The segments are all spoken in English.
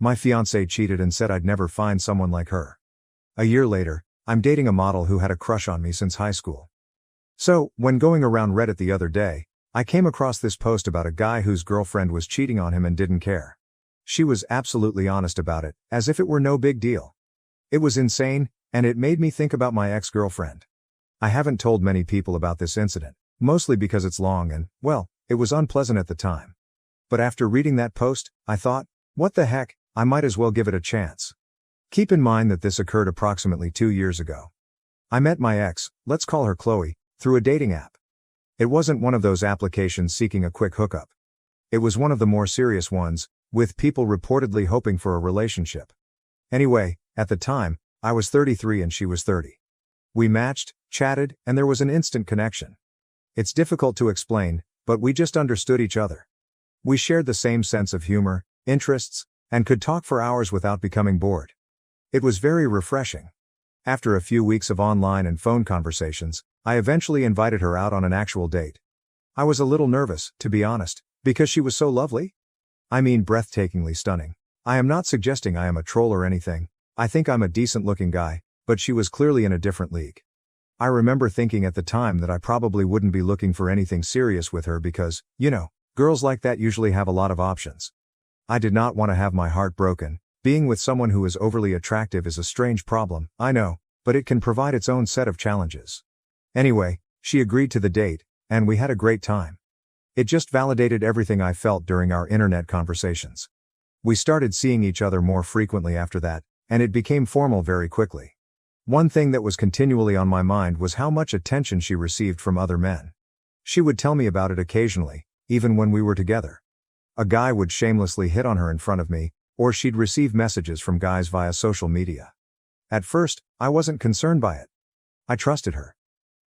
My fiancé cheated and said I'd never find someone like her. A year later, I'm dating a model who had a crush on me since high school. So, when going around Reddit the other day, I came across this post about a guy whose girlfriend was cheating on him and didn't care. She was absolutely honest about it, as if it were no big deal. It was insane, and it made me think about my ex-girlfriend. I haven't told many people about this incident, mostly because it's long and, well, it was unpleasant at the time. But after reading that post, I thought, what the heck, I might as well give it a chance. Keep in mind that this occurred approximately 2 years ago. I met my ex, let's call her Chloe, through a dating app. It wasn't one of those applications seeking a quick hookup. It was one of the more serious ones, with people reportedly hoping for a relationship. Anyway, at the time, I was 33 and she was 30. We matched, chatted, and there was an instant connection. It's difficult to explain, but we just understood each other. We shared the same sense of humor, interests, and could talk for hours without becoming bored. It was very refreshing. After a few weeks of online and phone conversations, I eventually invited her out on an actual date. I was a little nervous, to be honest, because she was so lovely. I mean breathtakingly stunning. I am not suggesting I am a troll or anything. I think I'm a decent-looking guy, but she was clearly in a different league. I remember thinking at the time that I probably wouldn't be looking for anything serious with her because, girls like that usually have a lot of options. I did not want to have my heart broken. Being with someone who is overly attractive is a strange problem, I know, but it can provide its own set of challenges. Anyway, she agreed to the date, and we had a great time. It just validated everything I felt during our internet conversations. We started seeing each other more frequently after that, and it became formal very quickly. One thing that was continually on my mind was how much attention she received from other men. She would tell me about it occasionally, even when we were together. A guy would shamelessly hit on her in front of me, or she'd receive messages from guys via social media. At first, I wasn't concerned by it. I trusted her.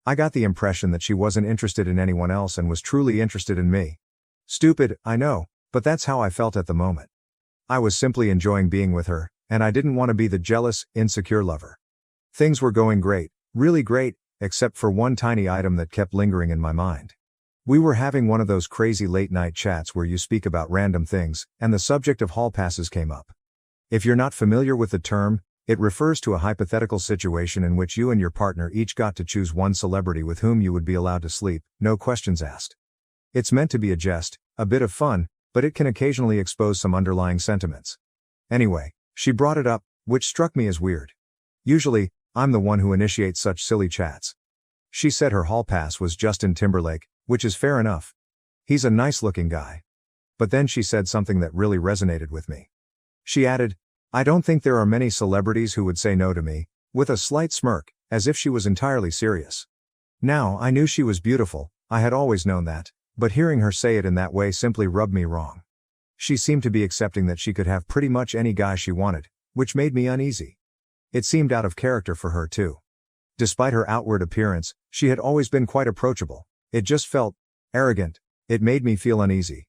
I got the impression that she wasn't interested in anyone else and was truly interested in me. Stupid, I know, but that's how I felt at the moment. I was simply enjoying being with her, and I didn't want to be the jealous, insecure lover. Things were going great, really great, except for one tiny item that kept lingering in my mind. We were having one of those crazy late-night chats where you speak about random things, and the subject of hall passes came up. If you're not familiar with the term, it refers to a hypothetical situation in which you and your partner each got to choose one celebrity with whom you would be allowed to sleep, no questions asked. It's meant to be a jest, a bit of fun, but it can occasionally expose some underlying sentiments. Anyway, she brought it up, which struck me as weird. Usually, I'm the one who initiates such silly chats. She said her hall pass was Justin Timberlake, which is fair enough. He's a nice-looking guy. But then she said something that really resonated with me. She added, I don't think there are many celebrities who would say no to me, with a slight smirk, as if she was entirely serious. Now, I knew she was beautiful, I had always known that, but hearing her say it in that way simply rubbed me wrong. She seemed to be accepting that she could have pretty much any guy she wanted, which made me uneasy. It seemed out of character for her too. Despite her outward appearance, she had always been quite approachable. It just felt arrogant. It made me feel uneasy.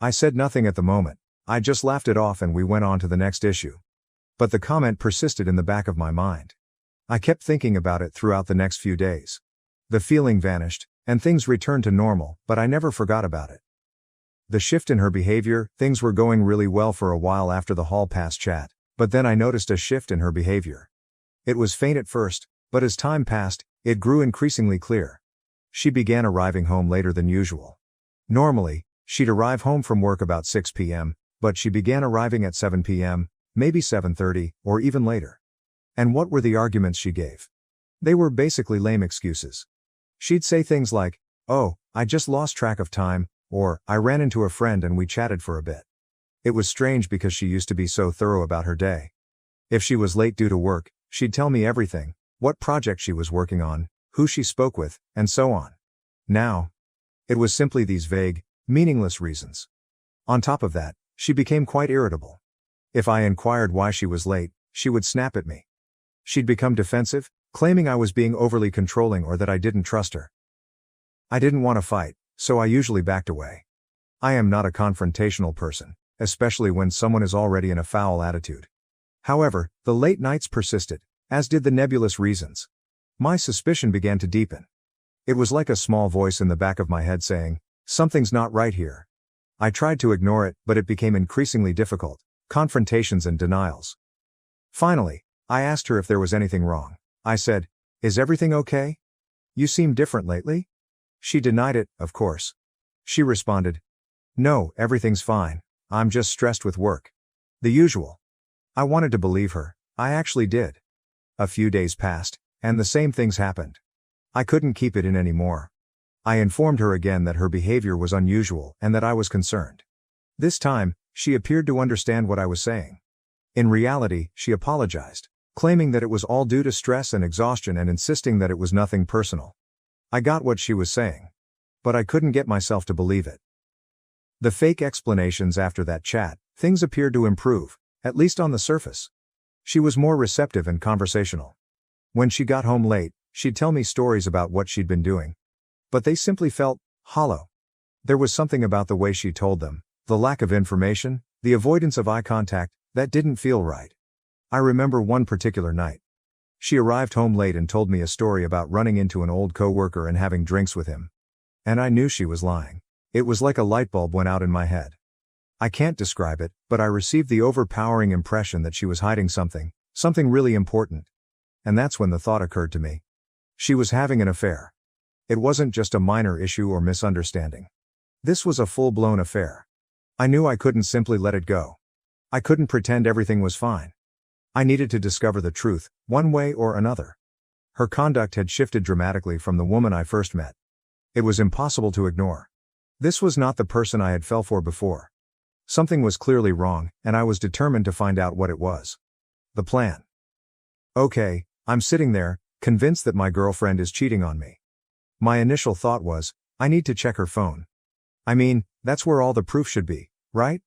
I said nothing at the moment. I just laughed it off and we went on to the next issue. But the comment persisted in the back of my mind. I kept thinking about it throughout the next few days. The feeling vanished, and things returned to normal, but I never forgot about it. The shift in her behavior, things were going really well for a while after the hall pass chat, but then I noticed a shift in her behavior. It was faint at first, but as time passed, it grew increasingly clear. She began arriving home later than usual. Normally, she'd arrive home from work about 6 p.m., but she began arriving at 7 p.m., maybe 7:30, or even later. And what were the arguments she gave? They were basically lame excuses. She'd say things like, "Oh, I just lost track of time," or "I ran into a friend and we chatted for a bit." It was strange because she used to be so thorough about her day. If she was late due to work, she'd tell me everything, what project she was working on, who she spoke with, and so on. Now, it was simply these vague, meaningless reasons. On top of that, she became quite irritable. If I inquired why she was late, she would snap at me. She'd become defensive, claiming I was being overly controlling or that I didn't trust her. I didn't want to fight, so I usually backed away. I am not a confrontational person, especially when someone is already in a foul attitude. However, the late nights persisted, as did the nebulous reasons. My suspicion began to deepen. It was like a small voice in the back of my head saying, "Something's not right here." I tried to ignore it, but it became increasingly difficult. confrontations and denials. Finally, I asked her if there was anything wrong. I said, "Is everything okay? You seem different lately?" She denied it, of course. She responded, "No, everything's fine. I'm just stressed with work." The usual. I wanted to believe her. I actually did. A few days passed, and the same things happened. I couldn't keep it in anymore. I informed her again that her behavior was unusual and that I was concerned. This time, she appeared to understand what I was saying. In reality, she apologized, claiming that it was all due to stress and exhaustion and insisting that it was nothing personal. I got what she was saying. But I couldn't get myself to believe it. The fake explanations after that chat, things appeared to improve, at least on the surface. She was more receptive and conversational. When she got home late, she'd tell me stories about what she'd been doing. But they simply felt hollow. There was something about the way she told them, the lack of information, the avoidance of eye contact, that didn't feel right. I remember one particular night. She arrived home late and told me a story about running into an old coworker and having drinks with him. And I knew she was lying. It was like a light bulb went out in my head. I can't describe it, but I received the overpowering impression that she was hiding something really important. And that's when the thought occurred to me. She was having an affair. It wasn't just a minor issue or misunderstanding. This was a full-blown affair. I knew I couldn't simply let it go. I couldn't pretend everything was fine. I needed to discover the truth, one way or another. Her conduct had shifted dramatically from the woman I first met. It was impossible to ignore. This was not the person I had fell for before. Something was clearly wrong, and I was determined to find out what it was. The plan. Okay, I'm sitting there, convinced that my girlfriend is cheating on me. My initial thought was, I need to check her phone. I mean, that's where all the proof should be, right?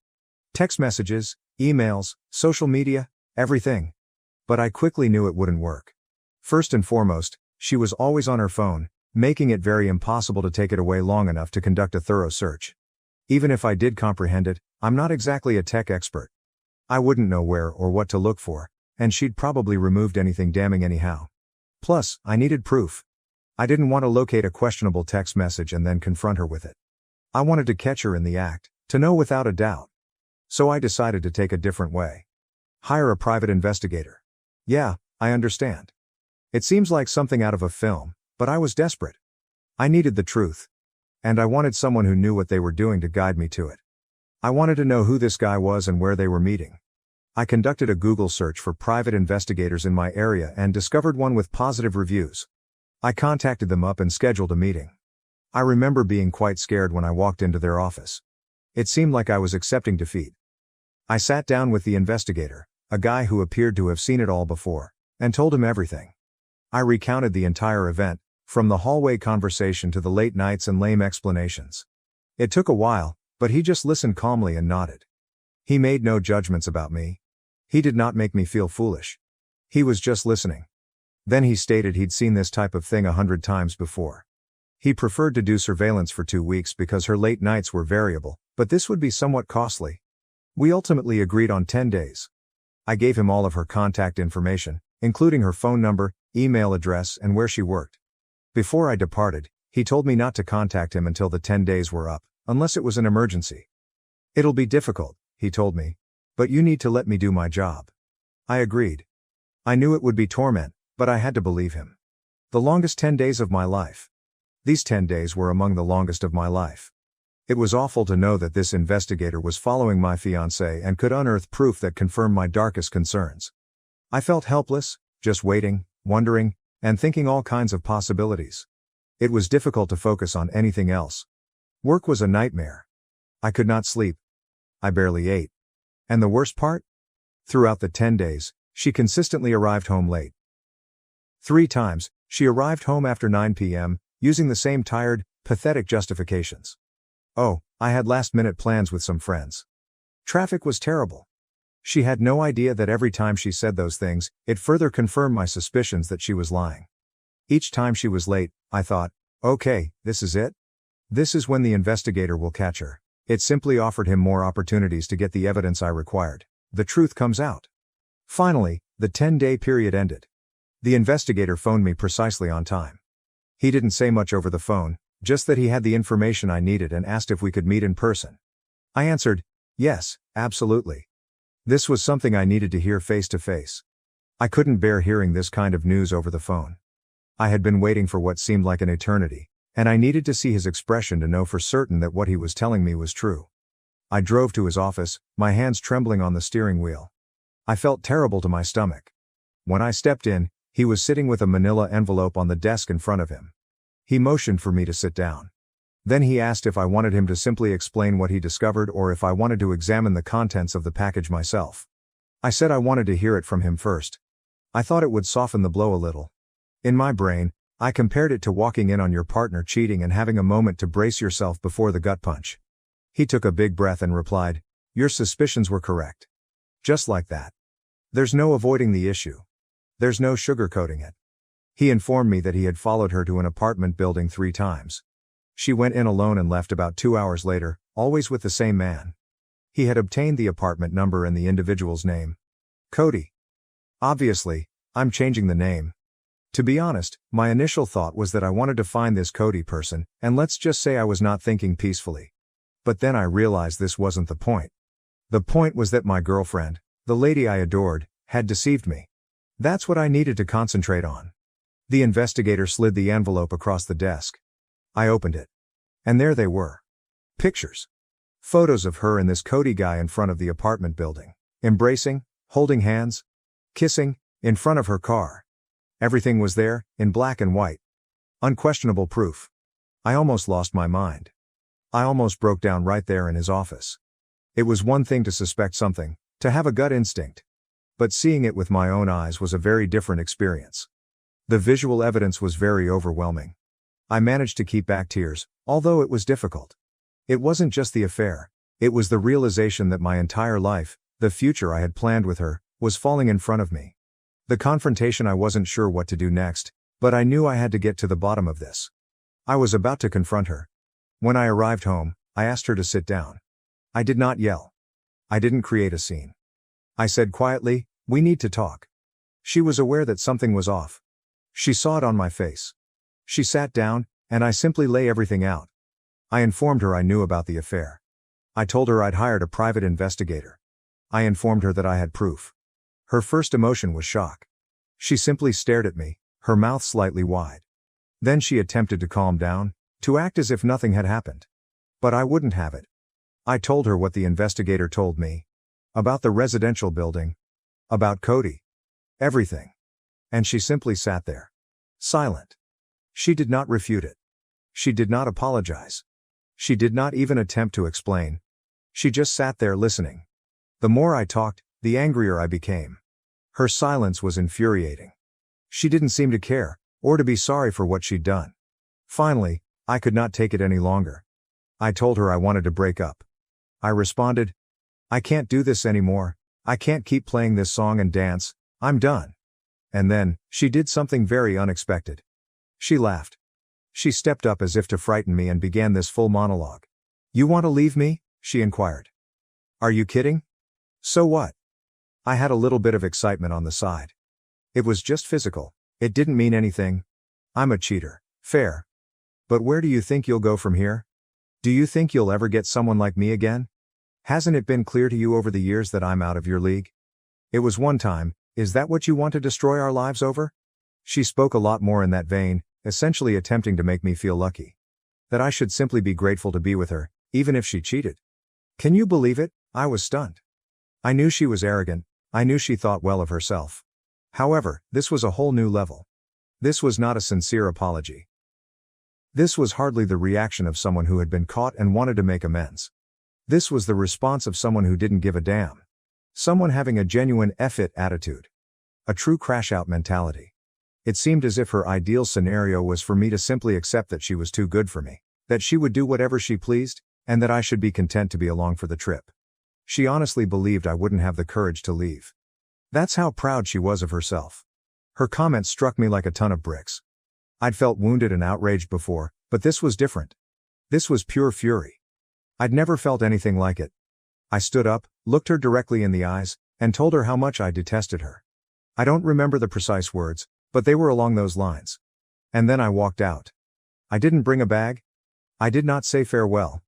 Text messages, emails, social media, everything. But I quickly knew it wouldn't work. First and foremost, she was always on her phone, making it very impossible to take it away long enough to conduct a thorough search. Even if I did comprehend it, I'm not exactly a tech expert. I wouldn't know where or what to look for, and she'd probably removed anything damning anyhow. Plus, I needed proof. I didn't want to locate a questionable text message and then confront her with it. I wanted to catch her in the act, to know without a doubt. So I decided to take a different way. Hire a private investigator. Yeah, I understand. It seems like something out of a film, but I was desperate. I needed the truth. And I wanted someone who knew what they were doing to guide me to it. I wanted to know who this guy was and where they were meeting. I conducted a Google search for private investigators in my area and discovered one with positive reviews. I contacted them up and scheduled a meeting. I remember being quite scared when I walked into their office. It seemed like I was accepting defeat. I sat down with the investigator, a guy who appeared to have seen it all before, and told him everything. I recounted the entire event, from the hallway conversation to the late nights and lame explanations. It took a while, but he just listened calmly and nodded. He made no judgments about me. He did not make me feel foolish. He was just listening. Then he stated he'd seen this type of thing 100 times before. He preferred to do surveillance for 2 weeks because her late nights were variable, but this would be somewhat costly. We ultimately agreed on 10 days. I gave him all of her contact information, including her phone number, email address, and where she worked. Before I departed, he told me not to contact him until the 10 days were up, unless it was an emergency. It'll be difficult, he told me, but you need to let me do my job. I agreed. I knew it would be torment, but I had to believe him. The longest 10 days of my life. These 10 days were among the longest of my life. It was awful to know that this investigator was following my fiancé and could unearth proof that confirmed my darkest concerns. I felt helpless, just waiting, wondering, and thinking all kinds of possibilities. It was difficult to focus on anything else. Work was a nightmare. I could not sleep. I barely ate. And the worst part? Throughout the 10 days, she consistently arrived home late. 3 times, she arrived home after 9 p.m., using the same tired, pathetic justifications. Oh, I had last-minute plans with some friends. Traffic was terrible. She had no idea that every time she said those things, it further confirmed my suspicions that she was lying. Each time she was late, I thought, okay, this is it? This is when the investigator will catch her. It simply offered him more opportunities to get the evidence I required. The truth comes out. Finally, the 10-day period ended. The investigator phoned me precisely on time. He didn't say much over the phone, just that he had the information I needed and asked if we could meet in person. I answered, yes, absolutely. This was something I needed to hear face to face. I couldn't bear hearing this kind of news over the phone. I had been waiting for what seemed like an eternity, and I needed to see his expression to know for certain that what he was telling me was true. I drove to his office, my hands trembling on the steering wheel. I felt terrible to my stomach. When I stepped in, he was sitting with a manila envelope on the desk in front of him. He motioned for me to sit down. Then he asked if I wanted him to simply explain what he discovered or if I wanted to examine the contents of the package myself. I said I wanted to hear it from him first. I thought it would soften the blow a little. In my brain, I compared it to walking in on your partner cheating and having a moment to brace yourself before the gut punch. He took a big breath and replied, "Your suspicions were correct." Just like that. There's no avoiding the issue. There's no sugarcoating it. He informed me that he had followed her to an apartment building 3 times. She went in alone and left about 2 hours later, always with the same man. He had obtained the apartment number and the individual's name. Cody. Obviously, I'm changing the name. To be honest, my initial thought was that I wanted to find this Cody person, and let's just say I was not thinking peacefully. But then I realized this wasn't the point. The point was that my girlfriend, the lady I adored, had deceived me. That's what I needed to concentrate on. The investigator slid the envelope across the desk. I opened it. And there they were. Pictures. Photos of her and this Cody guy in front of the apartment building. Embracing, holding hands, kissing, in front of her car. Everything was there, in black and white. Unquestionable proof. I almost lost my mind. I almost broke down right there in his office. It was one thing to suspect something, to have a gut instinct. But seeing it with my own eyes was a very different experience. The visual evidence was very overwhelming. I managed to keep back tears, although it was difficult. It wasn't just the affair, it was the realization that my entire life, the future I had planned with her, was falling in front of me. The confrontation, I wasn't sure what to do next, but I knew I had to get to the bottom of this. I was about to confront her. When I arrived home, I asked her to sit down. I did not yell. I didn't create a scene. I said quietly, "We need to talk." She was aware that something was off. She saw it on my face. She sat down, and I simply lay everything out. I informed her I knew about the affair. I told her I'd hired a private investigator. I informed her that I had proof. Her first emotion was shock. She simply stared at me, her mouth slightly wide. Then she attempted to calm down, to act as if nothing had happened. But I wouldn't have it. I told her what the investigator told me. About the residential building. About Cody. Everything. And she simply sat there. Silent. She did not refute it. She did not apologize. She did not even attempt to explain. She just sat there listening. The more I talked, the angrier I became. Her silence was infuriating. She didn't seem to care, or to be sorry for what she'd done. Finally, I could not take it any longer. I told her I wanted to break up. I responded, "I can't do this anymore, I can't keep playing this song and dance, I'm done." And then, she did something very unexpected. She laughed. She stepped up as if to frighten me and began this full monologue. "You want to leave me?" she inquired. "Are you kidding? So what?" I had a little bit of excitement on the side. It was just physical, it didn't mean anything. I'm a cheater, fair. But where do you think you'll go from here? Do you think you'll ever get someone like me again? Hasn't it been clear to you over the years that I'm out of your league? It was one time, is that what you want to destroy our lives over? She spoke a lot more in that vein, essentially attempting to make me feel lucky. That I should simply be grateful to be with her, even if she cheated. Can you believe it? I was stunned. I knew she was arrogant, I knew she thought well of herself. However, this was a whole new level. This was not a sincere apology. This was hardly the reaction of someone who had been caught and wanted to make amends. This was the response of someone who didn't give a damn. Someone having a genuine F-it attitude. A true crash-out mentality. It seemed as if her ideal scenario was for me to simply accept that she was too good for me, that she would do whatever she pleased, and that I should be content to be along for the trip. She honestly believed I wouldn't have the courage to leave. That's how proud she was of herself. Her comments struck me like a ton of bricks. I'd felt wounded and outraged before, but this was different. This was pure fury. I'd never felt anything like it. I stood up, looked her directly in the eyes, and told her how much I detested her. I don't remember the precise words, but they were along those lines. And then I walked out. I didn't bring a bag. I did not say farewell.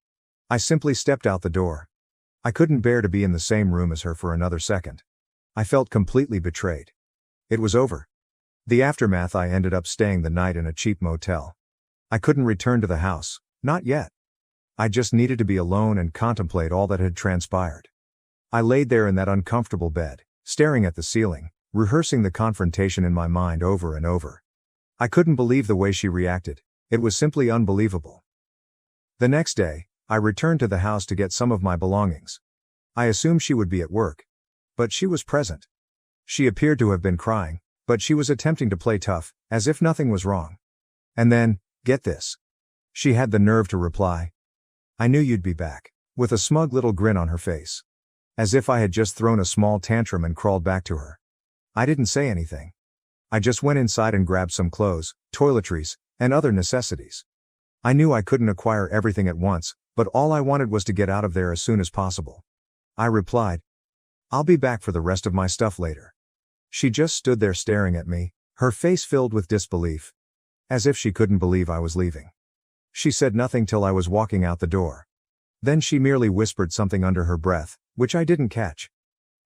I simply stepped out the door. I couldn't bear to be in the same room as her for another second. I felt completely betrayed. It was over. The aftermath, I ended up staying the night in a cheap motel. I couldn't return to the house, not yet. I just needed to be alone and contemplate all that had transpired. I laid there in that uncomfortable bed, staring at the ceiling, rehearsing the confrontation in my mind over and over. I couldn't believe the way she reacted. It was simply unbelievable. The next day, I returned to the house to get some of my belongings. I assumed she would be at work. But she was present. She appeared to have been crying, but she was attempting to play tough, as if nothing was wrong. And then, get this. She had the nerve to reply, "I knew you'd be back," with a smug little grin on her face. As if I had just thrown a small tantrum and crawled back to her. I didn't say anything. I just went inside and grabbed some clothes, toiletries, and other necessities. I knew I couldn't acquire everything at once, but all I wanted was to get out of there as soon as possible. I replied, "I'll be back for the rest of my stuff later." She just stood there staring at me, her face filled with disbelief. As if she couldn't believe I was leaving. She said nothing till I was walking out the door. Then she merely whispered something under her breath, which I didn't catch.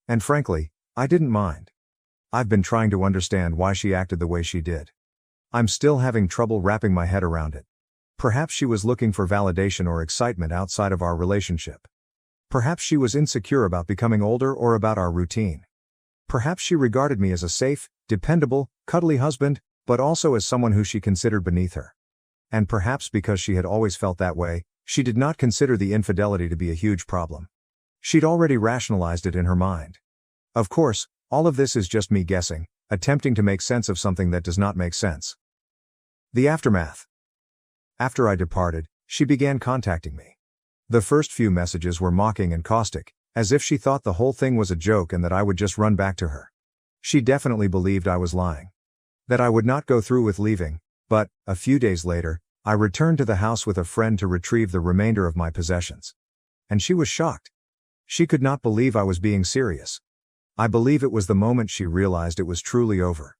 And frankly, I didn't mind. I've been trying to understand why she acted the way she did. I'm still having trouble wrapping my head around it. Perhaps she was looking for validation or excitement outside of our relationship. Perhaps she was insecure about becoming older or about our routine. Perhaps she regarded me as a safe, dependable, cuddly husband, but also as someone who she considered beneath her. And perhaps because she had always felt that way, she did not consider the infidelity to be a huge problem. She'd already rationalized it in her mind. Of course, all of this is just me guessing, attempting to make sense of something that does not make sense. The aftermath. After I departed, she began contacting me. The first few messages were mocking and caustic, as if she thought the whole thing was a joke and that I would just run back to her. She definitely believed I was lying. That I would not go through with leaving, but, a few days later, I returned to the house with a friend to retrieve the remainder of my possessions. And she was shocked. She could not believe I was being serious. I believe it was the moment she realized it was truly over.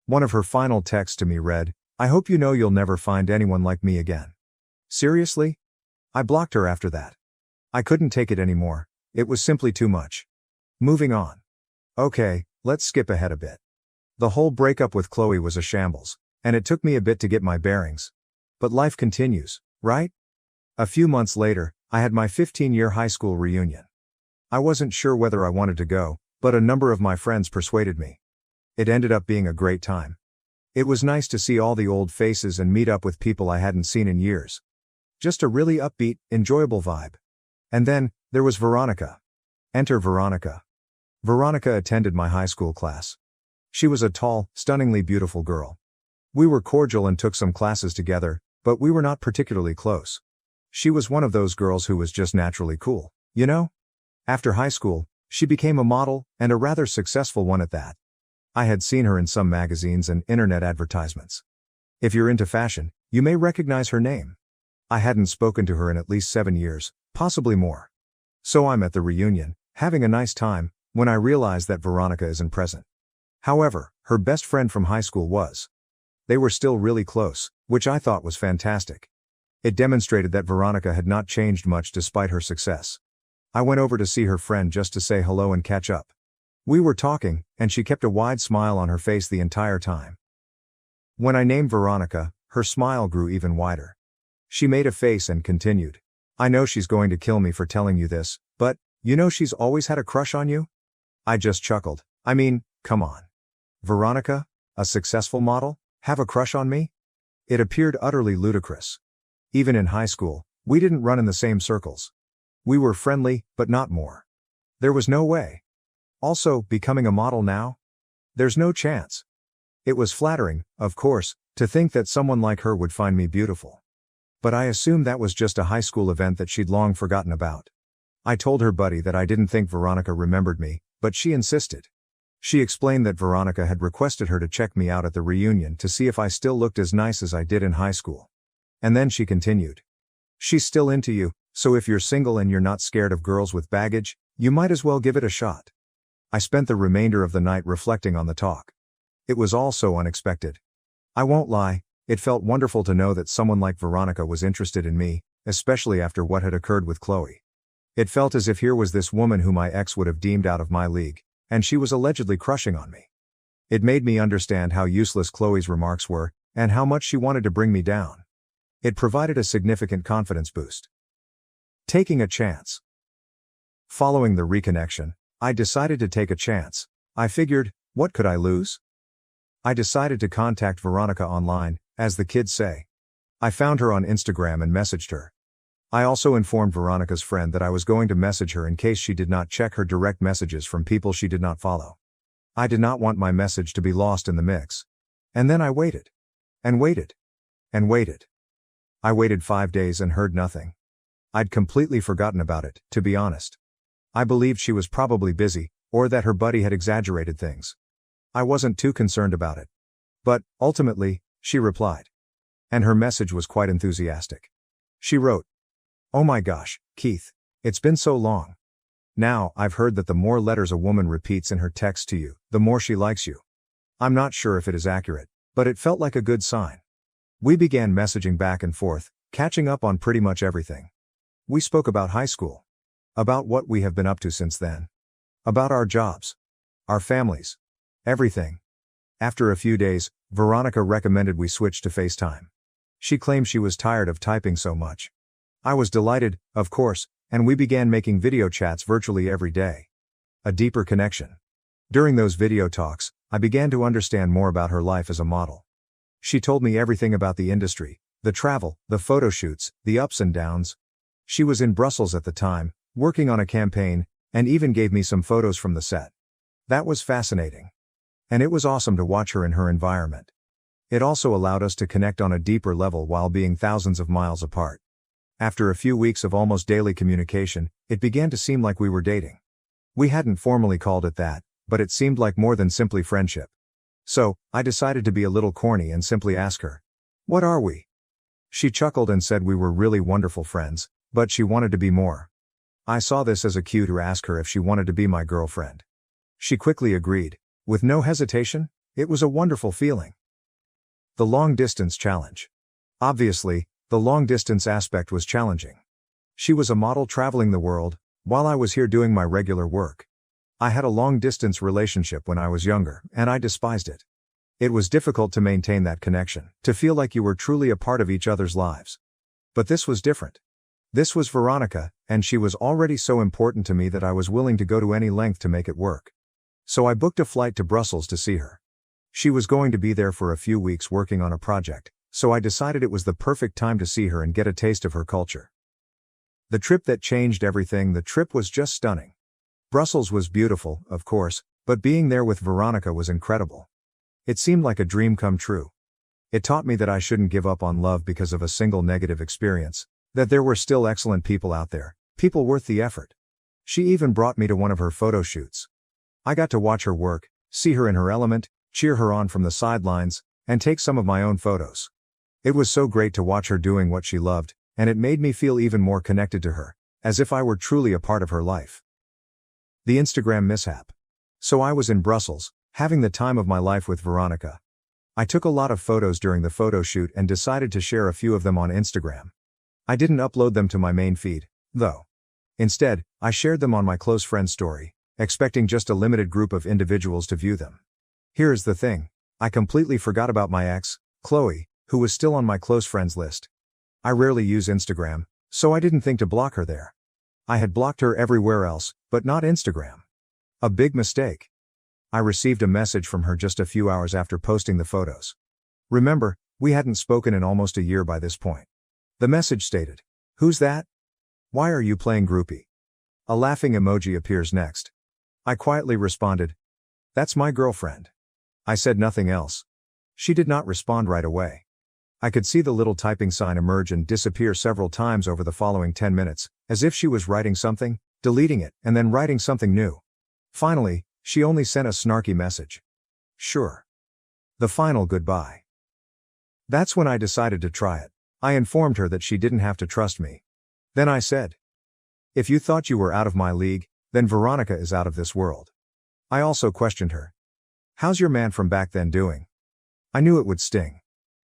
One of her final texts to me read, "I hope you know you'll never find anyone like me again." Seriously? I blocked her after that. I couldn't take it anymore. It was simply too much. Moving on. Okay, let's skip ahead a bit. The whole breakup with Chloe was a shambles, and it took me a bit to get my bearings. But life continues, right? A few months later, I had my 15-year high school reunion. I wasn't sure whether I wanted to go, but a number of my friends persuaded me. It ended up being a great time. It was nice to see all the old faces and meet up with people I hadn't seen in years. Just a really upbeat, enjoyable vibe. And then, there was Veronica. Enter Veronica. Veronica attended my high school class. She was a tall, stunningly beautiful girl. We were cordial and took some classes together, but we were not particularly close. She was one of those girls who was just naturally cool, you know? After high school, she became a model, and a rather successful one at that. I had seen her in some magazines and internet advertisements. If you're into fashion, you may recognize her name. I hadn't spoken to her in at least 7 years, possibly more. So I'm at the reunion, having a nice time, when I realize that Veronica isn't present. However, her best friend from high school was. They were still really close, which I thought was fantastic. It demonstrated that Veronica had not changed much despite her success. I went over to see her friend just to say hello and catch up. We were talking, and she kept a wide smile on her face the entire time. When I named Veronica, her smile grew even wider. She made a face and continued, "I know she's going to kill me for telling you this, but, you know she's always had a crush on you?" I just chuckled. I mean, come on. Veronica, a successful model, have a crush on me? It appeared utterly ludicrous. Even in high school, we didn't run in the same circles. We were friendly, but not more. There was no way. Also, becoming a model now? There's no chance. It was flattering, of course, to think that someone like her would find me beautiful. But I assumed that was just a high school event that she'd long forgotten about. I told her buddy that I didn't think Veronica remembered me, but she insisted. She explained that Veronica had requested her to check me out at the reunion to see if I still looked as nice as I did in high school. And then she continued. "She's still into you, so if you're single and you're not scared of girls with baggage, you might as well give it a shot." I spent the remainder of the night reflecting on the talk. It was all so unexpected. I won't lie, it felt wonderful to know that someone like Veronica was interested in me, especially after what had occurred with Chloe. It felt as if here was this woman whom my ex would have deemed out of my league, and she was allegedly crushing on me. It made me understand how useless Chloe's remarks were, and how much she wanted to bring me down. It provided a significant confidence boost. Taking a chance. Following the reconnection, I decided to take a chance. I figured, what could I lose? I decided to contact Veronica online, as the kids say. I found her on Instagram and messaged her. I also informed Veronica's friend that I was going to message her in case she did not check her direct messages from people she did not follow. I did not want my message to be lost in the mix. And then I waited. And waited. And waited. I waited 5 days and heard nothing. I'd completely forgotten about it, to be honest. I believed she was probably busy, or that her buddy had exaggerated things. I wasn't too concerned about it. But, ultimately, she replied. And her message was quite enthusiastic. She wrote, "Oh my gosh, Keith. It's been so long. Now, I've heard that the more letters a woman repeats in her text to you, the more she likes you. I'm not sure if it is accurate, but it felt like a good sign." We began messaging back and forth, catching up on pretty much everything. We spoke about high school. About what we have been up to since then. About our jobs. Our families. Everything. After a few days, Veronica recommended we switch to FaceTime. She claimed she was tired of typing so much. I was delighted, of course, and we began making video chats virtually every day. A deeper connection. During those video talks, I began to understand more about her life as a model. She told me everything about the industry, the travel, the photo shoots, the ups and downs. She was in Brussels at the time, working on a campaign, and even gave me some photos from the set. That was fascinating. And it was awesome to watch her in her environment. It also allowed us to connect on a deeper level while being thousands of miles apart. After a few weeks of almost daily communication, it began to seem like we were dating. We hadn't formally called it that, but it seemed like more than simply friendship. So, I decided to be a little corny and simply ask her, "What are we?" She chuckled and said we were really wonderful friends, but she wanted to be more. I saw this as a cue to ask her if she wanted to be my girlfriend. She quickly agreed. With no hesitation. It was a wonderful feeling. The long-distance challenge. Obviously, the long-distance aspect was challenging. She was a model traveling the world, while I was here doing my regular work. I had a long-distance relationship when I was younger, and I despised it. It was difficult to maintain that connection, to feel like you were truly a part of each other's lives. But this was different. This was Veronica, and she was already so important to me that I was willing to go to any length to make it work. So I booked a flight to Brussels to see her. She was going to be there for a few weeks working on a project, so I decided it was the perfect time to see her and get a taste of her culture. The trip that changed everything. The trip was just stunning. Brussels was beautiful, of course, but being there with Veronica was incredible. It seemed like a dream come true. It taught me that I shouldn't give up on love because of a single negative experience, that there were still excellent people out there, people worth the effort. She even brought me to one of her photo shoots. I got to watch her work, see her in her element, cheer her on from the sidelines, and take some of my own photos. It was so great to watch her doing what she loved, and it made me feel even more connected to her, as if I were truly a part of her life. The Instagram mishap. So I was in Brussels, having the time of my life with Veronica. I took a lot of photos during the photo shoot and decided to share a few of them on Instagram. I didn't upload them to my main feed, though. Instead, I shared them on my close friend's story, expecting just a limited group of individuals to view them. Here's the thing. I completely forgot about my ex, Chloe, who was still on my close friends list. I rarely use Instagram, so I didn't think to block her there. I had blocked her everywhere else, but not Instagram. A big mistake. I received a message from her just a few hours after posting the photos. Remember, we hadn't spoken in almost a year by this point. The message stated, "Who's that? Why are you playing groupie?" A laughing emoji appears next. I quietly responded, "That's my girlfriend." I said nothing else. She did not respond right away. I could see the little typing sign emerge and disappear several times over the following 10 minutes, as if she was writing something, deleting it, and then writing something new. Finally, she only sent a snarky message. Sure. The final goodbye. That's when I decided to try it. I informed her that she didn't have to trust me. Then I said, "If you thought you were out of my league, then Veronica is out of this world." I also questioned her. "How's your man from back then doing?" I knew it would sting.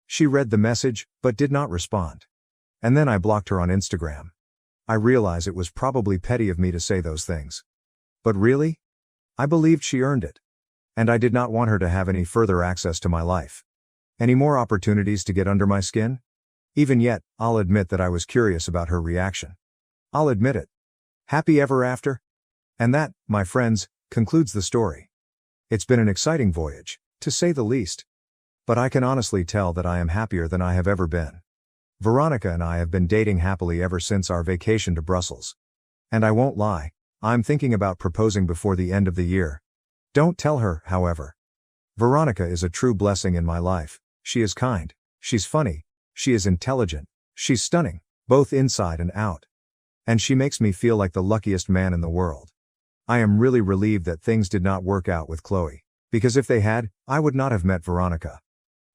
She read the message, but did not respond. And then I blocked her on Instagram. I realize it was probably petty of me to say those things. But really? I believed she earned it. And I did not want her to have any further access to my life. Any more opportunities to get under my skin? Even yet, I'll admit that I was curious about her reaction. I'll admit it. Happy ever after? And that, my friends, concludes the story. It's been an exciting voyage, to say the least. But I can honestly tell that I am happier than I have ever been. Veronica and I have been dating happily ever since our vacation to Brussels. And I won't lie, I'm thinking about proposing before the end of the year. Don't tell her, however. Veronica is a true blessing in my life. She is kind, she's funny, she is intelligent, she's stunning, both inside and out. And she makes me feel like the luckiest man in the world. I am really relieved that things did not work out with Chloe, because if they had, I would not have met Veronica.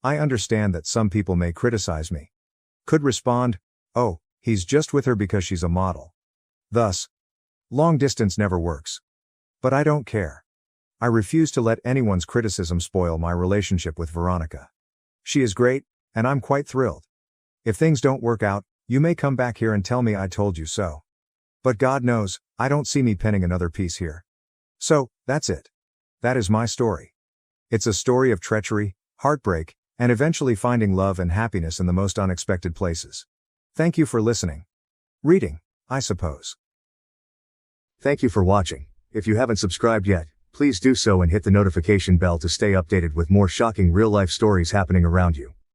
I understand that some people may criticize me. Could respond, oh, he's just with her because she's a model. Thus, long distance never works. But I don't care. I refuse to let anyone's criticism spoil my relationship with Veronica. She is great, and I'm quite thrilled. If things don't work out, you may come back here and tell me I told you so. But God knows, I don't see me penning another piece here. So, that's it. That is my story. It's a story of treachery, heartbreak, and eventually finding love and happiness in the most unexpected places. Thank you for listening. Reading, I suppose. Thank you for watching. If you haven't subscribed yet, please do so and hit the notification bell to stay updated with more shocking real-life stories happening around you.